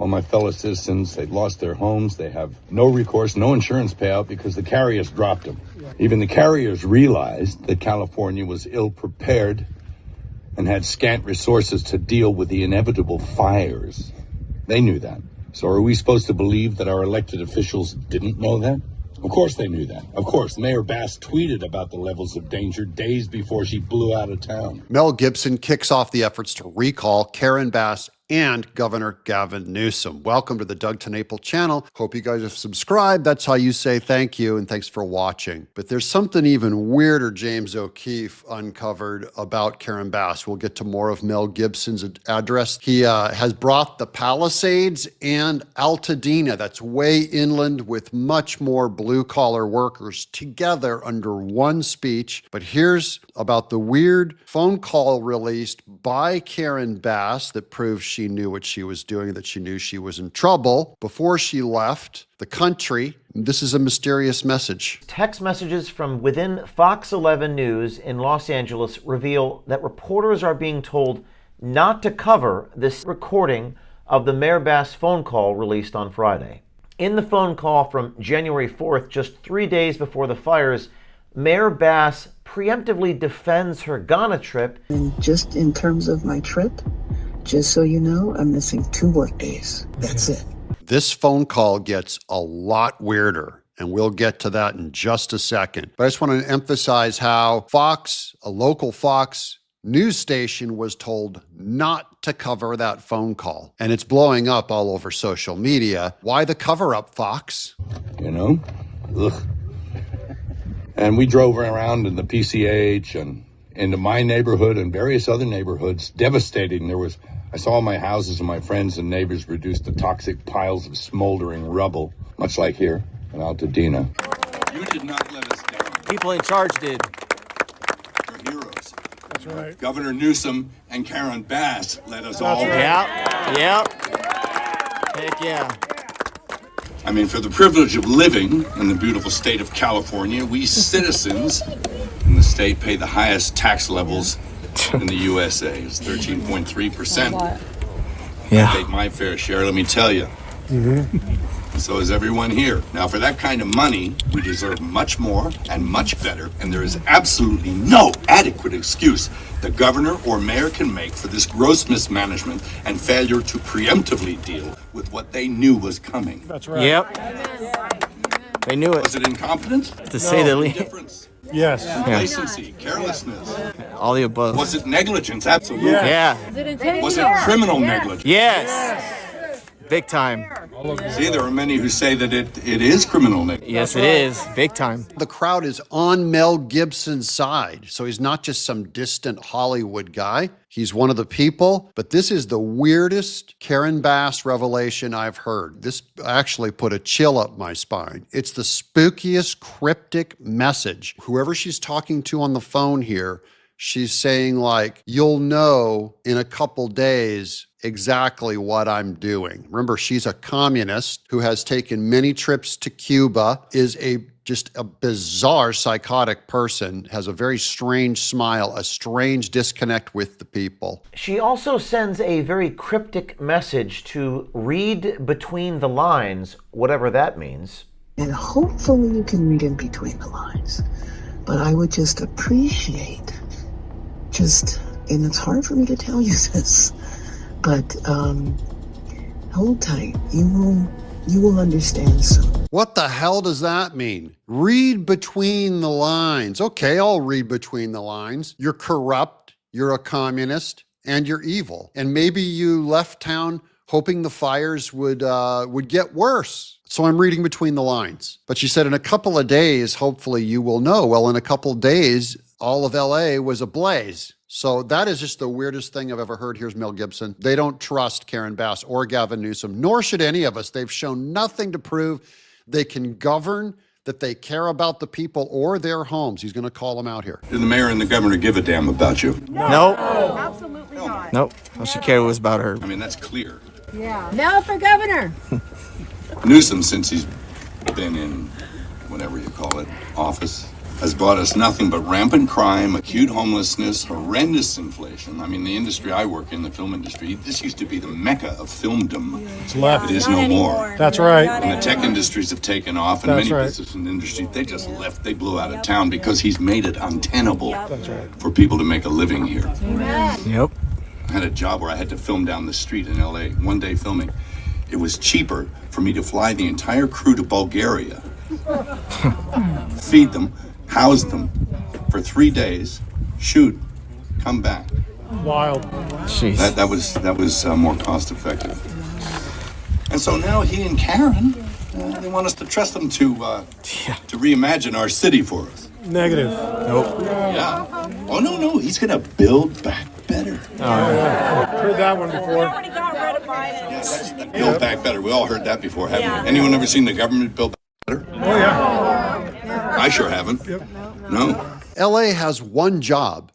all my fellow citizens, they've lost their homes. They have no recourse, no insurance payout because the carriers dropped them. Even the carriers realized that California was ill-prepared and had scant resources to deal with the inevitable fires. They knew that. So are we supposed to believe that our elected officials didn't know that? Of course they knew that. Of course, Mayor Bass tweeted about the levels of danger days before she blew out of town. Mel Gibson kicks off the efforts to recall Karen Bass and Governor Gavin Newsom. Welcome to the Doug TenNapel channel. Hope you guys have subscribed. That's how you say thank you, and thanks for watching. But there's something even weirder James O'Keefe uncovered about Karen Bass. We'll get to more of Mel Gibson's address. He has brought the Palisades and Altadena, that's way inland with much more blue-collar workers, together under one speech. But here's about the weird phone call released by Karen Bass that proves she knew what she was doing, that she knew she was in trouble before she left the country. This is a mysterious message. Text messages from within Fox 11 News in Los Angeles reveal that reporters are being told not to cover this recording of the Mayor Bass phone call released on Friday. In the phone call from January 4th, just 3 days before the fires, Mayor Bass preemptively defends her Ghana trip. And just in terms of my trip, just so you know, I'm missing 2 work days. That's it. This phone call gets a lot weirder, and we'll get to that in just a second. But I just want to emphasize how Fox, a local Fox news station, was told not to cover that phone call. And it's blowing up all over social media. Why the cover-up, Fox? You know? Ugh. And we drove around in the PCH and into my neighborhood and various other neighborhoods, devastating. I saw my houses and my friends and neighbors reduced to toxic piles of smoldering rubble, much like here in Altadena. You did not let us down. People in charge did. You're heroes. That's right. Governor Newsom and Karen Bass let us all down. Yep. Heck yeah. I mean, for the privilege of living in the beautiful state of California, we citizens in the state pay the highest tax levels in the USA. It's 13.3%. Yeah. I paid my fair share, let me tell you. Mm-hmm. So is everyone here. Now, for that kind of money, we deserve much more and much better, and there is absolutely no adequate excuse the governor or mayor can make for this gross mismanagement and failure to preemptively deal with what they knew was coming. That's right. Yep. They knew it. Was it incompetence? To say the least. Indifference? Yes. Complacency, carelessness. All the above. Was it negligence? Absolutely. Yeah. Was it criminal negligence? Yes. Big time. See, there are many who say that it is criminal negligence. Yes, it is. Big time. The crowd is on Mel Gibson's side. So he's not just some distant Hollywood guy. He's one of the people. But this is the weirdest Karen Bass revelation I've heard. This actually put a chill up my spine. It's the spookiest cryptic message. Whoever she's talking to on the phone here, she's saying like, you'll know in a couple days exactly what I'm doing. Remember, she's a communist who has taken many trips to Cuba, is just a bizarre psychotic person, has a very strange smile, a strange disconnect with the people. She also sends a very cryptic message to read between the lines, whatever that means. And hopefully you can read in between the lines. But I would just appreciate and it's hard for me to tell you this, but hold tight. You will understand soon. What the hell does that mean? Read between the lines. Okay, I'll read between the lines. You're corrupt, you're a communist, and you're evil. And maybe you left town hoping the fires would get worse. So I'm reading between the lines. But she said in a couple of days, hopefully you will know. Well, in a couple of days, all of LA was ablaze. So that is just the weirdest thing I've ever heard. Here's Mel Gibson. They don't trust Karen Bass or Gavin Newsom, nor should any of us. They've shown nothing to prove they can govern, that they care about the people or their homes. He's going to call them out here. Did the mayor and the governor give a damn about you? No. Absolutely not. Nope. All she cared was about her. I mean, that's clear. Yeah. Now for governor. Newsom, since he's been in, whatever you call it, office, has brought us nothing but rampant crime, acute homelessness, horrendous inflation. I mean, the industry I work in, the film industry, this used to be the mecca of filmdom. It's left. It is no more. That's right. And the tech industries have taken off, and That's many right. businesses in the industry, they just left. They blew out of town because he's made it untenable That's right. for people to make a living here. Yep. I had a job where I had to film down the street in LA, one day filming. It was cheaper for me to fly the entire crew to Bulgaria, feed them, house them for 3 days, shoot, come back. Wild. Jeez. That was more cost effective. And so now he and Karen, they want us to trust them to reimagine our city for us. Negative. Nope. Yeah. Oh no, he's gonna build back better. Heard that one before. Already got rid of Biden. Yeah, that's the build back better. We all heard that before, haven't we? Anyone ever seen the government build back better? Oh, yeah. I sure haven't. No. LA has one job,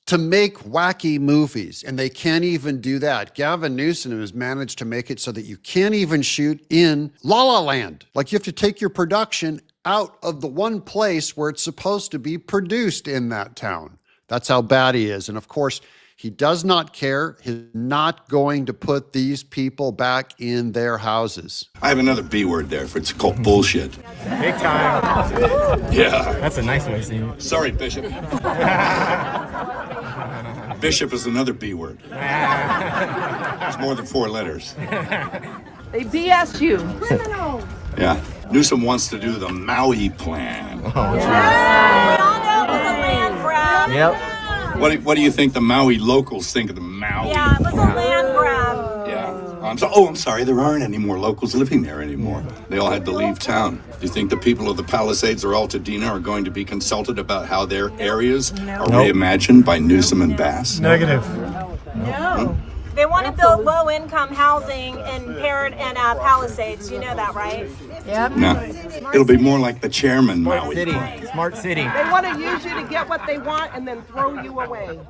to make wacky movies, and they can't even do that. Gavin Newsom has managed to make it so that you can't even shoot in La La Land. Like, you have to take your production out of the one place where it's supposed to be produced in that town. That's how bad he is. And of course, he does not care. He's not going to put these people back in their houses. I have another B word there. It's called bullshit. Big time. Yeah. That's a nice way of saying it. Sorry, Bishop. Bishop is another B word. It's more than 4 letters. They BS you. Yeah. Newsom wants to do the Maui plan. We all know it was a land grab. Yep. What do you think the Maui locals think of the Maui Yeah, it was a plan? land grab. Yeah. I'm sorry. There aren't any more locals living there anymore. They all had to leave town. Do you think the people of the Palisades or Altadena are going to be consulted about how their areas are reimagined by Newsom and Bass? Negative. No. They want to build low-income housing in Palisades. You know that, right? Yep. No. It'll be more like the chairman Maui City. plan. Smart city. They want to use you to get what they want and then throw you away.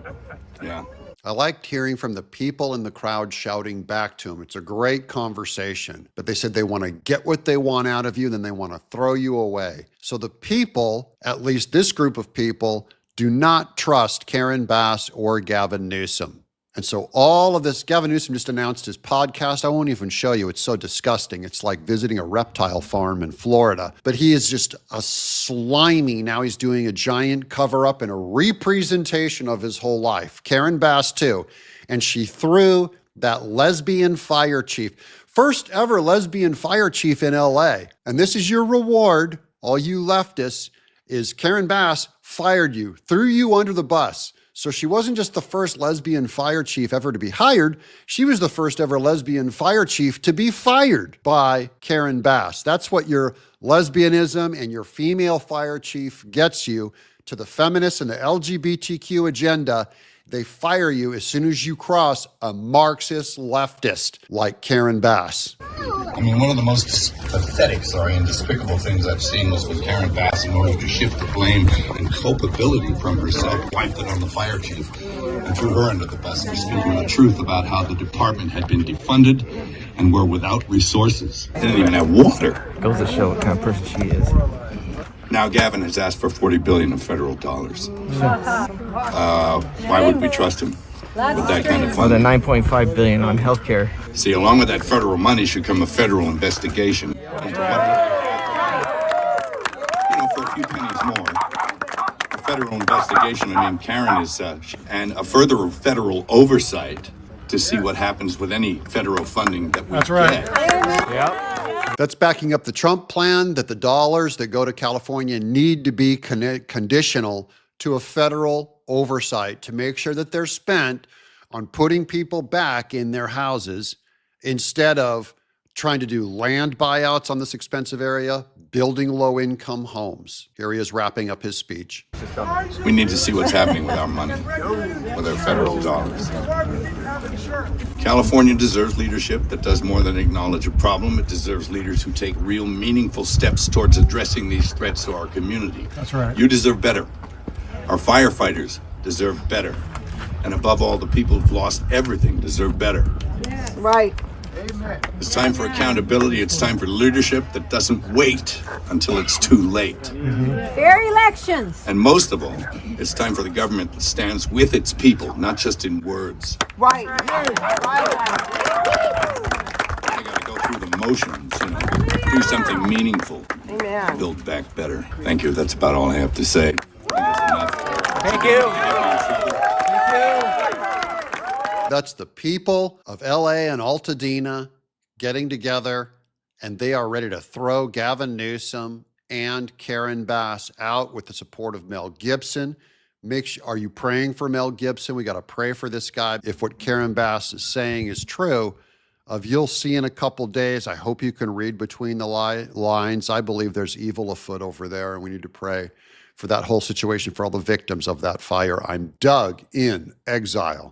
Yeah. I liked hearing from the people in the crowd shouting back to him. It's a great conversation. But they said they want to get what they want out of you, then they want to throw you away. So the people, at least this group of people, do not trust Karen Bass or Gavin Newsom. And so all of this, Gavin Newsom just announced his podcast. I won't even show you. It's so disgusting. It's like visiting a reptile farm in Florida. But he is just a slimy. Now he's doing a giant cover-up and a representation of his whole life. Karen Bass, too. And she threw that lesbian fire chief. First ever lesbian fire chief in LA. And this is your reward, all you leftists, is Karen Bass fired you, threw you under the bus. So she wasn't just the first lesbian fire chief ever to be hired, she was the first ever lesbian fire chief to be fired by Karen Bass. That's what your lesbianism and your female fire chief gets you to the feminists and the LGBTQ agenda. They fire you as soon as you cross a Marxist leftist like Karen Bass. I mean, one of the most pathetic, and despicable things I've seen was with Karen Bass, in order to shift the blame and culpability from herself, wiped it on the fire chief and threw her under the bus for speaking the truth about how the department had been defunded and were without resources. They didn't even have water. Goes to show what kind of person she is. Now Gavin has asked for $40 billion of federal dollars. Why would we trust him with that kind of Well, the funding? $9.5 billion on healthcare. See, along with that federal money should come a federal investigation. For a few pennies more. A federal investigation, Karen is, and a further federal oversight to see what happens with any federal funding that we That's right. get. That's backing up the Trump plan that the dollars that go to California need to be conditional to a federal oversight to make sure that they're spent on putting people back in their houses instead of trying to do land buyouts on this expensive area, building low-income homes. Here he is wrapping up his speech. We need to see what's happening with our money, with our federal dollars. California deserves leadership that does more than acknowledge a problem. It deserves leaders who take real, meaningful steps towards addressing these threats to our community. That's right. You deserve better. Our firefighters deserve better. And above all, the people who've lost everything deserve better. Right. It's time for accountability. It's time for leadership that doesn't wait until it's too late. Fair elections. And most of all, it's time for the government that stands with its people, not just in words. Right. They gotta go through the motions, do something meaningful. Amen. Build back better. Thank you. That's about all I have to say. Thank you. That's the people of LA and Altadena getting together, and they are ready to throw Gavin Newsom and Karen Bass out with the support of Mel Gibson. Are you praying for Mel Gibson? We got to pray for this guy. If what Karen Bass is saying is true, you'll see in a couple days. I hope you can read between the lines. I believe there's evil afoot over there, and we need to pray for that whole situation, for all the victims of that fire. I'm Doug in Exile.